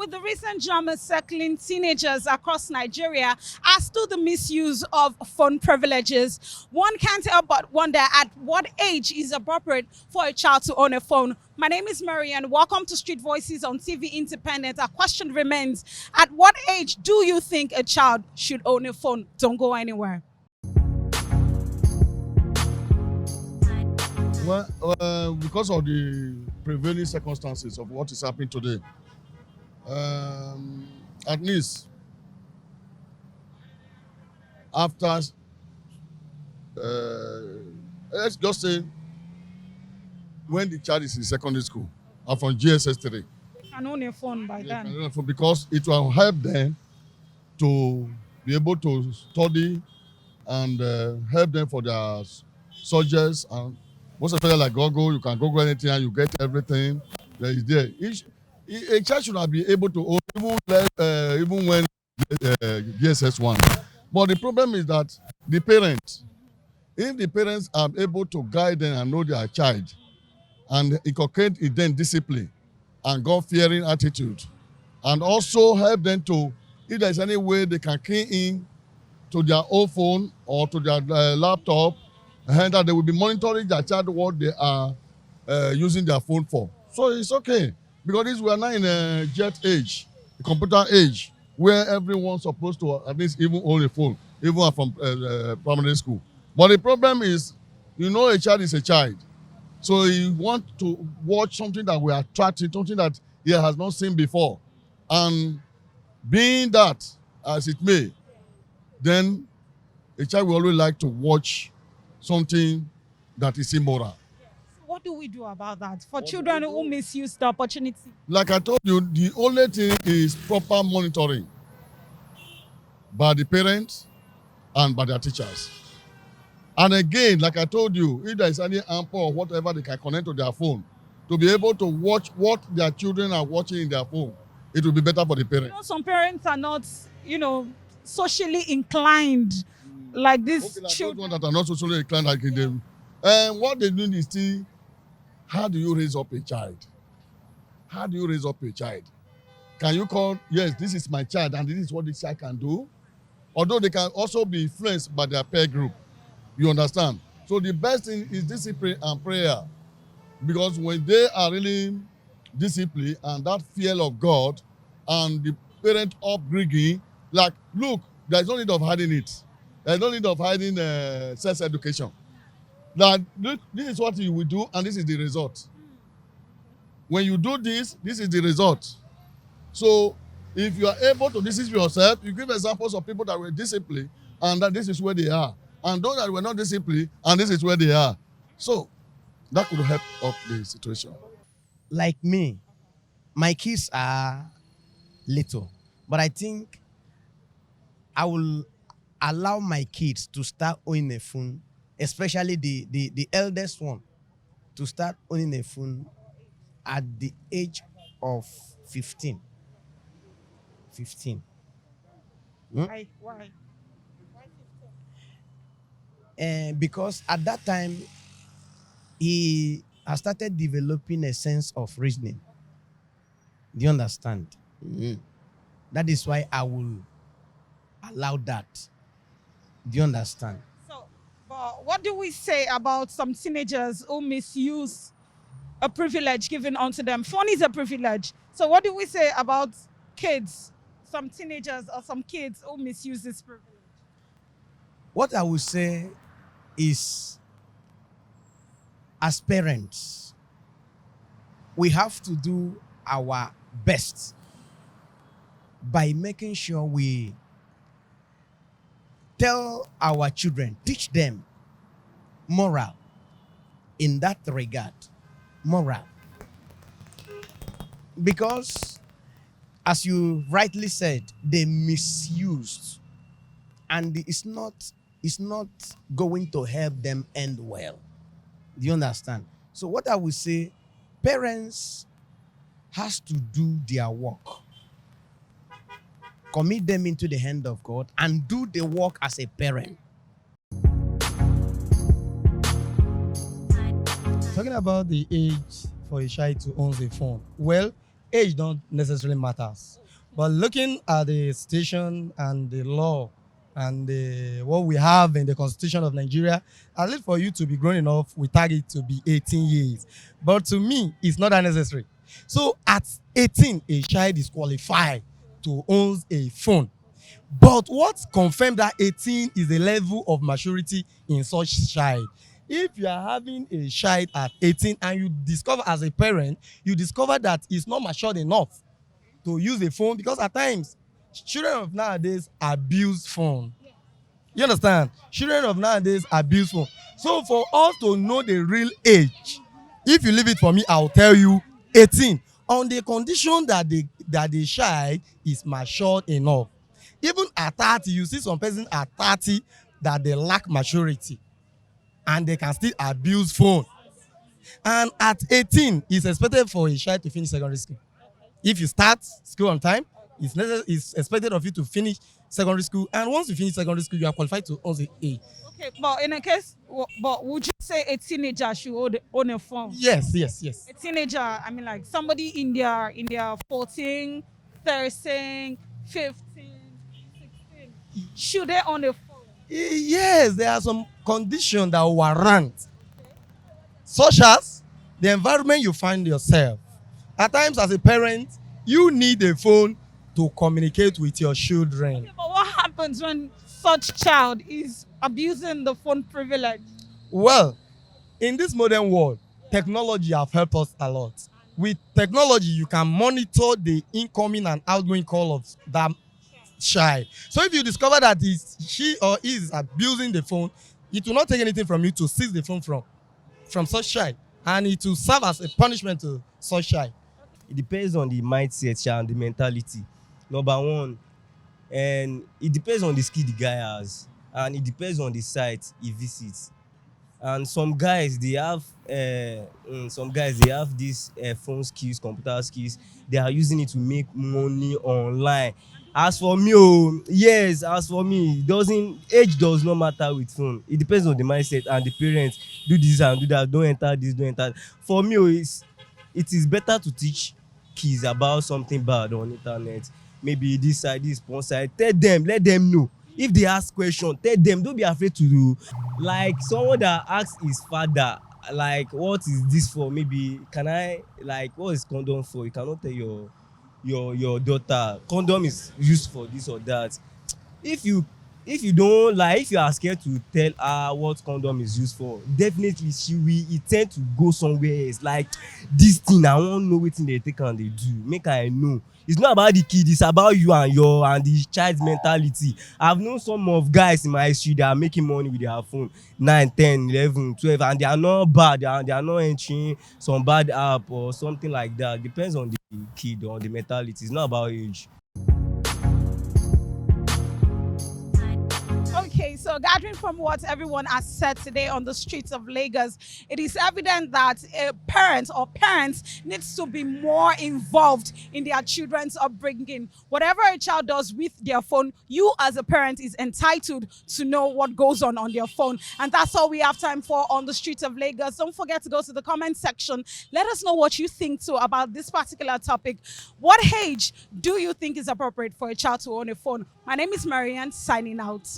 with the recent drama circling teenagers across Nigeria as to the misuse of phone privileges, one can't help but wonder at what age is appropriate for a child to own a phone. My name is Mary and welcome to Street Voices on TV Independent. Our question remains, at what age do you think a child should own a phone? Don't go anywhere. Well, because of the prevailing circumstances of what is happening today, at least after, let's just say, when the child is in secondary school or from GSS 3, They can own a phone by then. because it will help them to be able to study and help them for their subjects, and most especially like Google, you can Google anything and you get everything that is there. A child should not be able to own even when DSS 1. But the problem is that the parents, if the parents are able to guide them and know their child and inculcate in them discipline and God-fearing attitude, and also help them to, if there's any way they can key in to their own phone or to their laptop, and that they will be monitoring their child what they are using their phone for. So it's okay, because we are now in a jet age, a computer age, where everyone's supposed to at least even own a phone, even from primary school. But the problem is, a child is a child. So you want to watch something that will attract him, something that he has not seen before. And being that, as it may, then a child will always like to watch something that is immoral. What do we do about that for children who misuse the opportunity? Like I told you, the only thing is proper monitoring by the parents and by their teachers. And again, like I told you, if there is any ample or whatever they can connect to their phone, to be able to watch what their children are watching in their phone, it will be better for the parents. Some parents are not, socially inclined like these Like children. those ones that are not socially inclined like them. And what they do is still, how do you raise up a child? How do you raise up a child? Can you call, yes, this is my child and this is what this child can do? Although they can also be influenced by their peer group. You understand? So the best thing is discipline and prayer. Because when they are really disciplined and that fear of God and the parent upbringing, like, look, there's no need of hiding it. There's no need of hiding sex education. That look, this is what you will do and this is the result. When you do this, this is the result. So if you are able to discipline yourself, you give examples of people that were disciplined and that this is where they are. And those that were not disciplined and this is where they are. So that could help up the situation. Like me, my kids are little, but I think I will allow my kids to start owning a phone, especially the eldest one, to start owning a phone at the age of 15. 15. Why? Because at that time, he has started developing a sense of reasoning. Do you understand? That is why I will allow that. Do you understand? So, but what do we say about some teenagers who misuse a privilege given onto them? Phone is a privilege. So what do we say about kids, some teenagers or some kids who misuse this privilege? What I will say is, as parents, we have to do our best by making sure we tell our children, teach them moral in that regard. Moral. Because, as you rightly said, they misused. And it's not going to help them end well. Do you understand? So what I would say, parents has to do their work. Commit them into the hand of God and do the work as a parent. Talking about the age for a child to own a phone. Well, age don't necessarily matters. But looking at the station and the law and what we have in the constitution of Nigeria, at least for you to be grown enough, we target to be 18 years. But to me, it's not that necessary. So at 18, a child is qualified to own a phone. But what confirmed that 18 is the level of maturity in such child? If you are having a child at 18 and you discover as a parent, you discover that it's not matured enough to use a phone, because at times children of nowadays abuse phone. You understand? Children of nowadays abuse phone. So for us to know the real age, if you leave it for me, I'll tell you 18, on the condition that the child is matured enough. Even at 30, you see some person at 30 that they lack maturity and they can still abuse phone. And at 18, it's expected for a child to finish secondary school. If you start school on time, it's expected of you to finish secondary school. And once you finish secondary school, you are qualified to own a. Okay, but in a case, but would you say a teenager should own a phone? Yes, yes, yes. A teenager, I mean, like somebody in their 14, 13, 15, 16, should they own a phone? Yes, there are some conditions that warrant, such as the environment you find yourself. At times, as a parent, you need a phone to communicate with your children. Okay, but what happens when such child is abusing the phone privilege? Well, in this modern world, technology have helped us a lot. With technology, you can monitor the incoming and outgoing call of that child. So if you discover that she or he is abusing the phone, it will not take anything from you to seize the phone from such child, and it will serve as a punishment to such child. It depends on the mindset and the mentality. Number one, and it depends on the skill the guy has, and it depends on the site he visits. And some guys they have these phone skills, computer skills. They are using it to make money online. As for me, oh yes, as for me, doesn't age does not matter with phone. It depends on the mindset and the parents. Do this and do that, don't enter this, don't enter. For me, oh, it is better to teach kids about something bad on internet. Maybe this side, this porn side. Tell them, let them know. If they ask question, tell them, don't be afraid to do. Like someone that asks his father, like, what is this for? Maybe, can I, like, what is condom for? You cannot tell your daughter condom is used for this or that. If you don't, like, if you are scared to tell her what condom is used for, definitely she will intend to go somewhere else. Like, this thing, I wan know wetin dey take am dey do, make I know. It's not about the kid, it's about you and the child's mentality. I've known some of guys in my history that are making money with their phone, 9, 10, 11, 12, and they are not bad. They are not entering some bad app or something like that. Depends on the kid or the mentality. It's not about age. Okay, so gathering from what everyone has said today on the streets of Lagos, it is evident that a parent or parents needs to be more involved in their children's upbringing. Whatever a child does with their phone, you as a parent is entitled to know what goes on their phone. And that's all we have time for on the streets of Lagos. Don't forget to go to the comment section. Let us know what you think too about this particular topic. What age do you think is appropriate for a child to own a phone? My name is Marianne, signing out.